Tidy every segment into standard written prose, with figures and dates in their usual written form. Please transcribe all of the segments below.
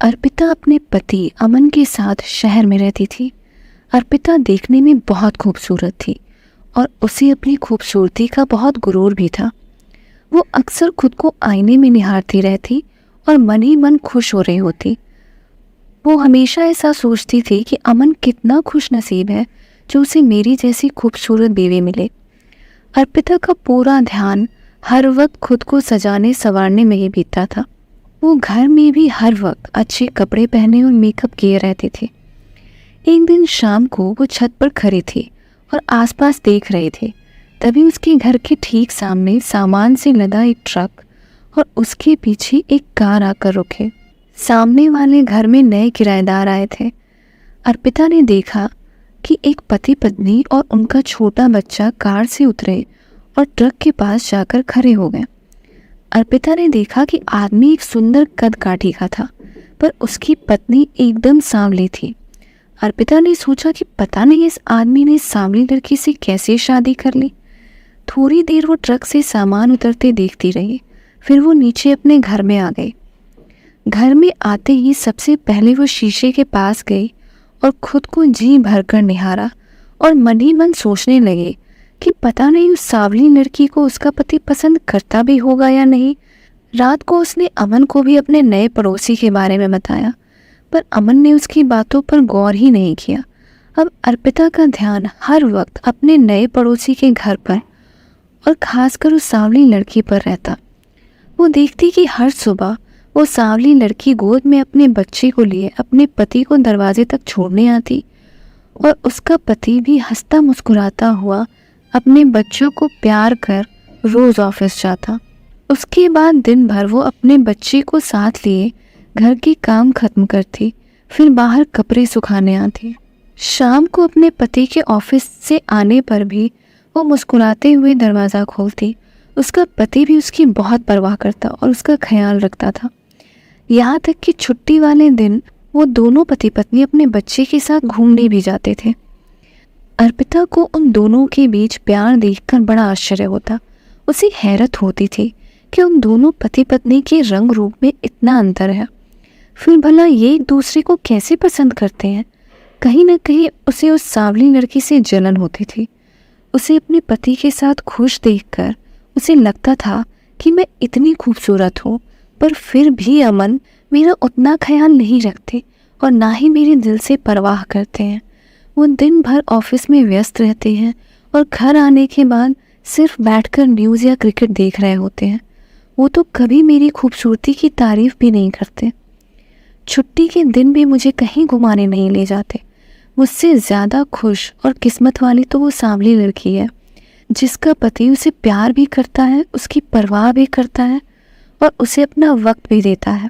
अर्पिता अपने पति अमन के साथ शहर में रहती थी। अर्पिता देखने में बहुत खूबसूरत थी और उसे अपनी खूबसूरती का बहुत गुरूर भी था। वो अक्सर खुद को आईने में निहारती रहती और मन ही मन खुश हो रही होती। वो हमेशा ऐसा सोचती थी कि अमन कितना खुश नसीब है जो उसे मेरी जैसी खूबसूरत बीवी मिले। अर्पिता का पूरा ध्यान हर वक्त खुद को सजाने संवारने में ही बीतता था। वो घर में भी हर वक्त अच्छे कपड़े पहने और मेकअप किए रहती थी। एक दिन शाम को वो छत पर खड़ी थी और आसपास देख रही थी। तभी उसके घर के ठीक सामने सामान से लदा एक ट्रक और उसके पीछे एक कार आकर रुके। सामने वाले घर में नए किराएदार आए थे। अर्पिता ने देखा कि एक पति पत्नी और उनका छोटा बच्चा कार से उतरे और ट्रक के पास जाकर खड़े हो गए। अर्पिता ने देखा कि आदमी एक सुंदर कद काठी का था, पर उसकी पत्नी एकदम सांवली थी। अर्पिता ने सोचा कि पता नहीं इस आदमी ने सांवली लड़की से कैसे शादी कर ली। थोड़ी देर वो ट्रक से सामान उतरते देखती रही। फिर वो नीचे अपने घर में आ गई। घर में आते ही सबसे पहले वो शीशे के पास गई और खुद को जी भरकर निहारा और मन ही मन सोचने लगे कि पता नहीं उस सांवली लड़की को उसका पति पसंद करता भी होगा या नहीं। रात को उसने अमन को भी अपने नए पड़ोसी के बारे में बताया, पर अमन ने उसकी बातों पर गौर ही नहीं किया। अब अर्पिता का ध्यान हर वक्त अपने नए पड़ोसी के घर पर और खासकर उस सांवली लड़की पर रहता। वो देखती कि हर सुबह वो सांवली लड़की गोद में अपने बच्चे को लिए अपने पति को दरवाजे तक छोड़ने आती और उसका पति भी हंसता मुस्कुराता हुआ अपने बच्चों को प्यार कर रोज ऑफिस जाता। उसके बाद दिन भर वो अपने बच्चे को साथ लिए घर के काम खत्म करती, फिर बाहर कपड़े सुखाने आती। शाम को अपने पति के ऑफिस से आने पर भी वो मुस्कुराते हुए दरवाज़ा खोलती। उसका पति भी उसकी बहुत परवाह करता और उसका ख्याल रखता था। यहाँ तक कि छुट्टी वाले दिन वो दोनों पति पत्नी अपने बच्चे के साथ घूमने भी जाते थे। अर्पिता को उन दोनों के बीच प्यार देखकर बड़ा आश्चर्य होता। उसे हैरत होती थी कि उन दोनों पति पत्नी के रंग रूप में इतना अंतर है। फिर भला ये एक दूसरे को कैसे पसंद करते हैं। कहीं न कहीं उसे उस सांवली लड़की से जलन होती थी। उसे अपने पति के साथ खुश देखकर उसे लगता था कि मैं इतनी खूबसूरत हूँ, पर फिर भी अमन मेरा उतना ख्याल नहीं रखते और ना ही मेरे दिल से परवाह करते हैं। वो दिन भर ऑफिस में व्यस्त रहते हैं और घर आने के बाद सिर्फ बैठकर न्यूज़ या क्रिकेट देख रहे होते हैं। वो तो कभी मेरी खूबसूरती की तारीफ भी नहीं करते। छुट्टी के दिन भी मुझे कहीं घुमाने नहीं ले जाते। मुझसे ज़्यादा खुश और किस्मत वाली तो वो सांवली लड़की है जिसका पति उसे प्यार भी करता है, उसकी परवाह भी करता है और उसे अपना वक्त भी देता है।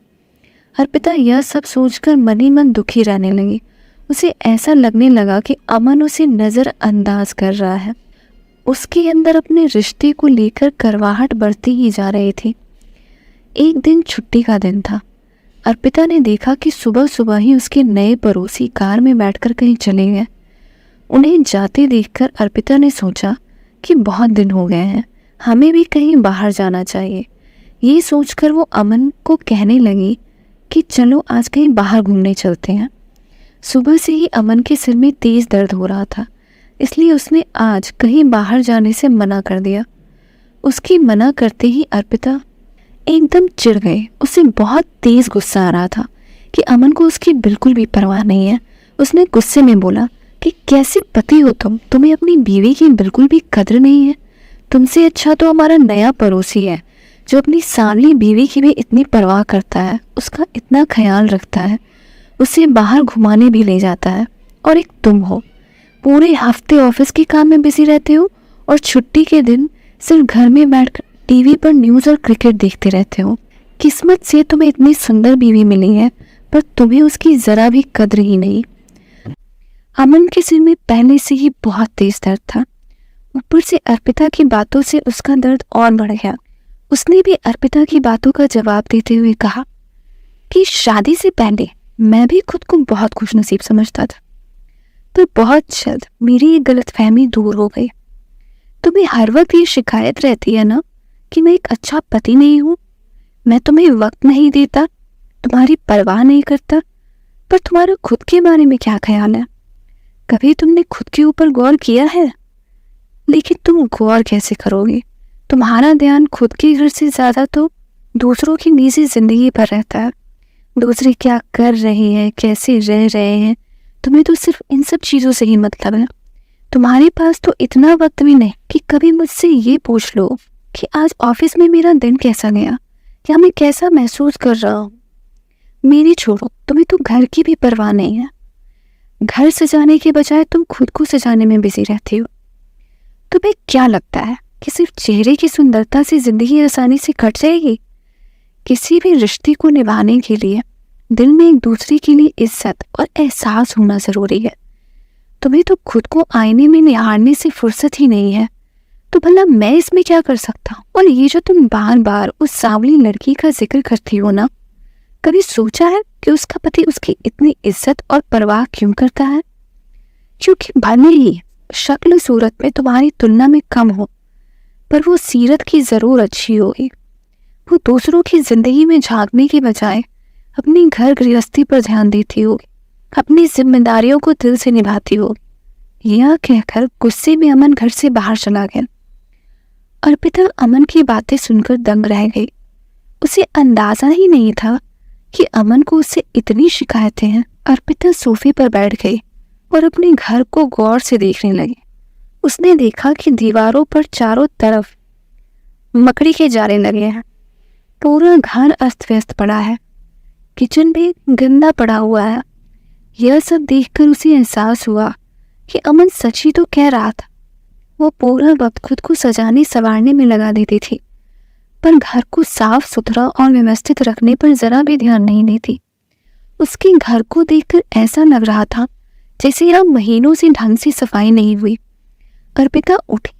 अर्पिता यह सब सोचकर मन ही मन दुखी रहने लगी। उसे ऐसा लगने लगा कि अमन उसे नज़रअंदाज कर रहा है। उसके अंदर अपने रिश्ते को लेकर करवाहट बढ़ती ही जा रही थी। एक दिन छुट्टी का दिन था। अर्पिता ने देखा कि सुबह सुबह ही उसके नए पड़ोसी कार में बैठकर कहीं चले गए। उन्हें जाते देखकर अर्पिता ने सोचा कि बहुत दिन हो गए हैं, हमें भी कहीं बाहर जाना चाहिए। ये सोचकर वो अमन को कहने लगी कि चलो आज कहीं बाहर घूमने चलते हैं। सुबह से ही अमन के सिर में तेज़ दर्द हो रहा था, इसलिए उसने आज कहीं बाहर जाने से मना कर दिया। उसकी मना करते ही अर्पिता एकदम चिढ़ गई। उसे बहुत तेज़ गुस्सा आ रहा था कि अमन को उसकी बिल्कुल भी परवाह नहीं है। उसने गुस्से में बोला कि कैसे पति हो तुम, तुम्हें अपनी बीवी की बिल्कुल भी कद्र नहीं है। तुमसे अच्छा तो हमारा नया पड़ोसी है जो अपनी सांवली बीवी की भी इतनी परवाह करता है, उसका इतना ख्याल रखता है, उसे बाहर घुमाने भी ले जाता है। और एक तुम हो, पूरे हफ्ते ऑफिस के काम में बिजी रहते हो और छुट्टी के दिन सिर्फ घर में बैठकर टीवी पर न्यूज़ और क्रिकेट देखते रहते हो। किस्मत से तुम्हें इतनी सुंदर बीवी मिली है, पर तुम्हें उसकी ज़रा भी कद्र ही नहीं। अमन के सिर में पहले से ही बहुत तेज दर्द था। ऊपर से अर्पिता की बातों से उसका दर्द और बढ़ गया। उसने भी अर्पिता की बातों का जवाब देते हुए कहा कि शादी से पहले मैं भी खुद को बहुत खुशनसीब समझता था, पर बहुत जल्द मेरी ये गलतफहमी दूर हो गई। तुम्हें हर वक्त ये शिकायत रहती है ना कि मैं एक अच्छा पति नहीं हूँ, मैं तुम्हें वक्त नहीं देता, तुम्हारी परवाह नहीं करता, पर तुम्हारा खुद के बारे में क्या ख्याल है? कभी तुमने खुद के ऊपर गौर किया है? लेकिन तुम गौर कैसे करोगे? तुम्हारा ध्यान खुद के घर से ज़्यादा तो दूसरों की निजी जिंदगी पर रहता है। दूसरे क्या कर रहे हैं, कैसे रह रहे हैं, तुम्हें तो सिर्फ इन सब चीज़ों से ही मतलब है। तुम्हारे पास तो इतना वक्त भी नहीं कि कभी मुझसे ये पूछ लो कि आज ऑफिस में मेरा दिन कैसा गया या मैं कैसा महसूस कर रहा हूँ। मेरी छोड़ो, तुम्हें तो घर की भी परवाह नहीं है। घर सजाने के बजाय तुम खुद को सजाने में बिजी रहती हो। तुम्हें क्या लगता है कि सिर्फ चेहरे की सुंदरता से जिंदगी आसानी से कट जाएगी? किसी भी रिश्ते को निभाने के लिए दिल में एक दूसरे के लिए इज्जत और एहसास होना जरूरी है। तुम्हें तो खुद को आईने में निहारने से फुर्सत ही नहीं है, तो भला मैं इसमें क्या कर सकता हूँ? और ये जो तुम बार बार उस सांवली लड़की का जिक्र करती हो ना, कभी सोचा है कि उसका पति उसकी इतनी इज्जत और परवाह क्यों करता है? क्योंकि भले ही शक्ल सूरत में तुम्हारी तुलना में कम हो, पर वो सीरत की जरूर अच्छी होगी। वो दूसरों की जिंदगी में झांकने के बजाय अपनी घर गृहस्थी पर ध्यान देती होगी, अपनी जिम्मेदारियों को दिल से निभाती होगी। यह कहकर गुस्से में अमन घर से बाहर चला गया। अर्पिता अमन की बातें सुनकर दंग रह गई। उसे अंदाजा ही नहीं था कि अमन को उससे इतनी शिकायतें हैं। अर्पिता सोफे पर बैठ गई और अपने घर को गौर से देखने लगी। उसने देखा कि दीवारों पर चारों तरफ मकड़ी के जाले लगे हैं। पूरा घर अस्त व्यस्त पड़ा है। किचन भी गंदा पड़ा हुआ है। यह सब देखकर उसे एहसास हुआ कि अमन सच ही तो कह रहा था। वो पूरा वक्त खुद को सजाने संवारने में लगा देती थी, पर घर को साफ सुथरा और व्यवस्थित रखने पर जरा भी ध्यान नहीं देती। उसके घर को देखकर ऐसा लग रहा था जैसे यहाँ महीनों से ढंग से सफाई नहीं हुई। अर्पिता उठी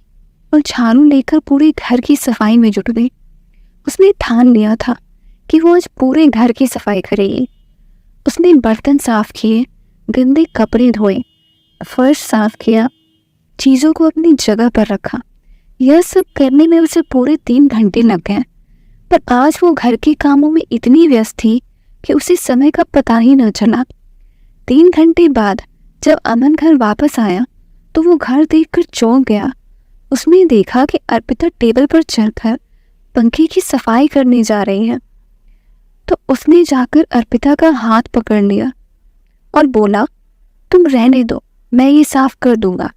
और झाड़ू लेकर पूरे घर की सफाई में जुट गई। उसने ठान लिया था कि वो आज पूरे घर की सफाई करेगी। उसने बर्तन साफ किए, गंदे कपड़े धोए, फर्श साफ किया, चीज़ों को अपनी जगह पर रखा। यह सब करने में उसे पूरे 3 घंटे लग गए। पर आज वो घर के कामों में इतनी व्यस्त थी कि उसे समय का पता ही न चला। 3 घंटे बाद जब अमन घर वापस आया तो वो घर देखकर चौंक गया। उसने देखा कि अर्पिता टेबल पर चढ़कर पंखे की सफाई करने जा रही है। तो उसने जाकर अर्पिता का हाथ पकड़ लिया और बोला, तुम रहने दो, मैं ये साफ कर दूंगा।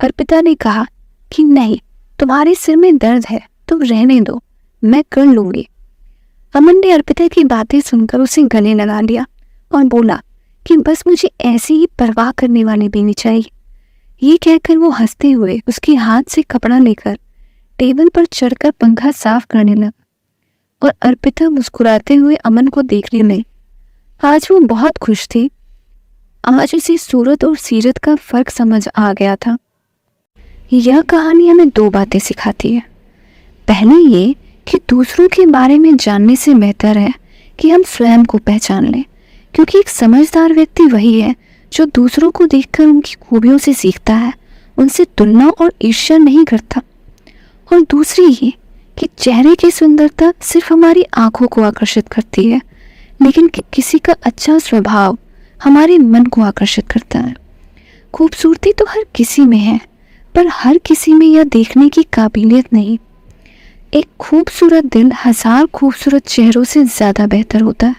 अर्पिता ने कहा कि नहीं, तुम्हारे सिर में दर्द है, तुम रहने दो, मैं कर लूंगी। अमन ने अर्पिता की बातें सुनकर उसे गले लगा लिया और बोला कि बस मुझे ऐसी ही परवाह करने वाली बीवी चाहिए। ये कहकर वो हंसते हुए उसके हाथ से कपड़ा लेकर टेबल पर चढ़कर पंखा साफ करने लगा और अर्पिता मुस्कुराते हुए अमन को देखने लगी। आज वो बहुत खुश थी। आज उसे सूरत और सीरत का फर्क समझ आ गया था। यह कहानी हमें 2 बातें सिखाती है। पहले ये कि दूसरों के बारे में जानने से बेहतर है कि हम स्वयं को पहचान लें, क्योंकि एक समझदार व्यक्ति वही है जो दूसरों को देखकर उनकी खूबियों से सीखता है, उनसे तुलना और ईर्ष्या नहीं करता। और दूसरी ये कि चेहरे की सुंदरता सिर्फ हमारी आंखों को आकर्षित करती है, लेकिन किसी का अच्छा स्वभाव हमारे मन को आकर्षित करता है। खूबसूरती तो हर किसी में है, पर हर किसी में यह देखने की काबिलियत नहीं। एक खूबसूरत दिल 1000 खूबसूरत चेहरों से ज़्यादा बेहतर होता है।